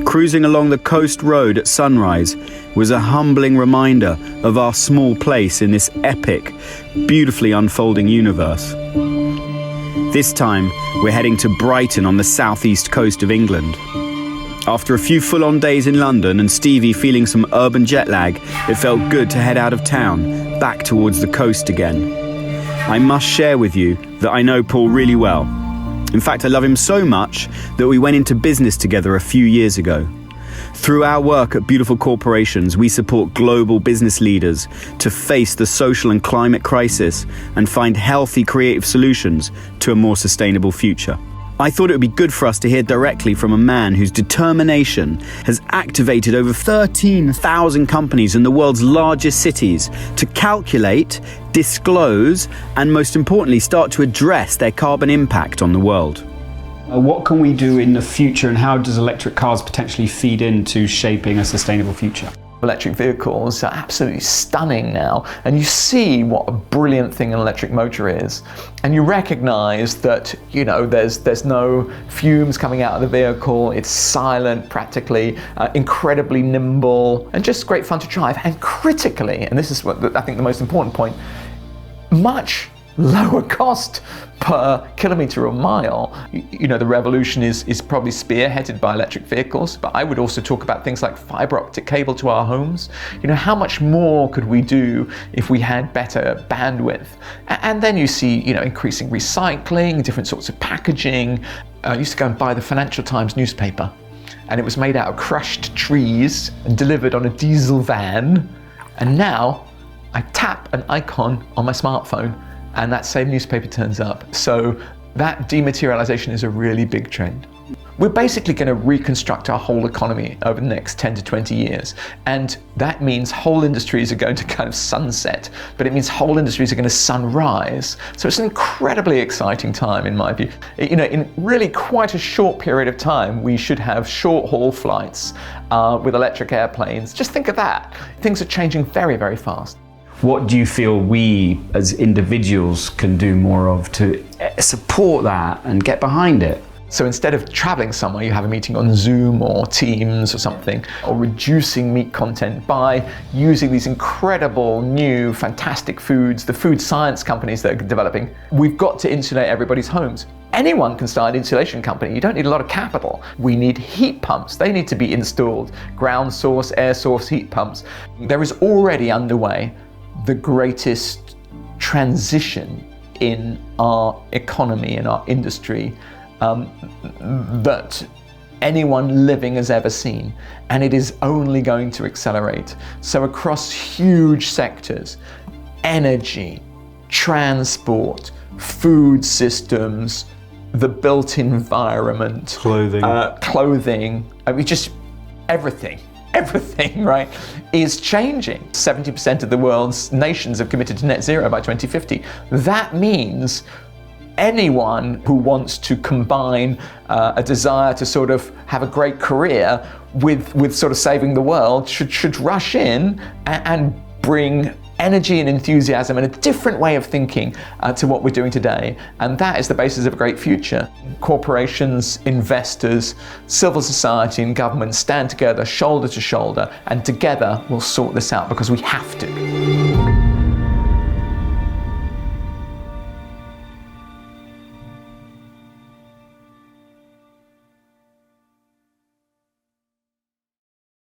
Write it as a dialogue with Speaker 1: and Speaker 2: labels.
Speaker 1: Cruising along the coast road at sunrise was a humbling reminder of our small place in this epic, beautifully unfolding universe. This time, we're heading to Brighton on the southeast coast of England. After a few full-on days in London and Stevie feeling some urban jet lag, it felt good to head out of town, back towards the coast again. I must share with you that I know Paul really well. In fact, I love him so much that we went into business together a few years ago. Through our work at beautiful corporations, we support global business leaders to face the social and climate crisis and find healthy, creative solutions to a more sustainable future. I thought it would be good for us to hear directly from a man whose determination has activated over 13,000 companies in the world's largest cities to calculate, disclose, and most importantly, start to address their carbon impact on the world. What can we do in the future, and how does electric cars potentially feed into shaping a sustainable future?
Speaker 2: Electric vehicles are absolutely stunning now, and you see what a brilliant thing an electric motor is, and you recognize that, you know, there's no fumes coming out of the vehicle, it's silent practically, incredibly nimble, and just great fun to drive. And critically, and this is what I think the most important point, much lower cost per kilometre or mile. You know, the revolution is probably spearheaded by electric vehicles, but I would also talk about things like fibre optic cable to our homes. You know, how much more could we do if we had better bandwidth? And then you see, you know, increasing recycling, different sorts of packaging. I used to go and buy the Financial Times newspaper, and it was made out of crushed trees and delivered on a diesel van. And now I tap an icon on my smartphone and that same newspaper turns up. So that dematerialization is a really big trend. We're basically going to reconstruct our whole economy over the next 10 to 20 years. And that means whole industries are going to kind of sunset, but it means whole industries are going to sunrise. So it's an incredibly exciting time in my view. You know, in really quite a short period of time, we should have short haul flights with electric airplanes. Just think of that. Things are changing very, very fast.
Speaker 1: What do you feel we as individuals can do more of to support that and get behind it?
Speaker 2: So instead of traveling somewhere, you have a meeting on Zoom or Teams or something, or reducing meat content by using these incredible new fantastic foods, the food science companies that are developing. We've got to insulate everybody's homes. Anyone can start an insulation company. You don't need a lot of capital. We need heat pumps. They need to be installed. Ground source, air source heat pumps. There is already underway the greatest transition in our economy, in our industry, that anyone living has ever seen, and it is only going to accelerate. So across huge sectors, energy, transport, food systems, the built environment, clothing, I mean, just everything, right, is changing. 70% of the world's nations have committed to net zero by 2050. That means anyone who wants to combine a desire to sort of have a great career with sort of saving the world should rush in and bring energy and enthusiasm and a different way of thinking to what we're doing today. And that is the basis of a great future. Corporations, investors, civil society and government stand together shoulder to shoulder, and together we'll sort this out because we have to.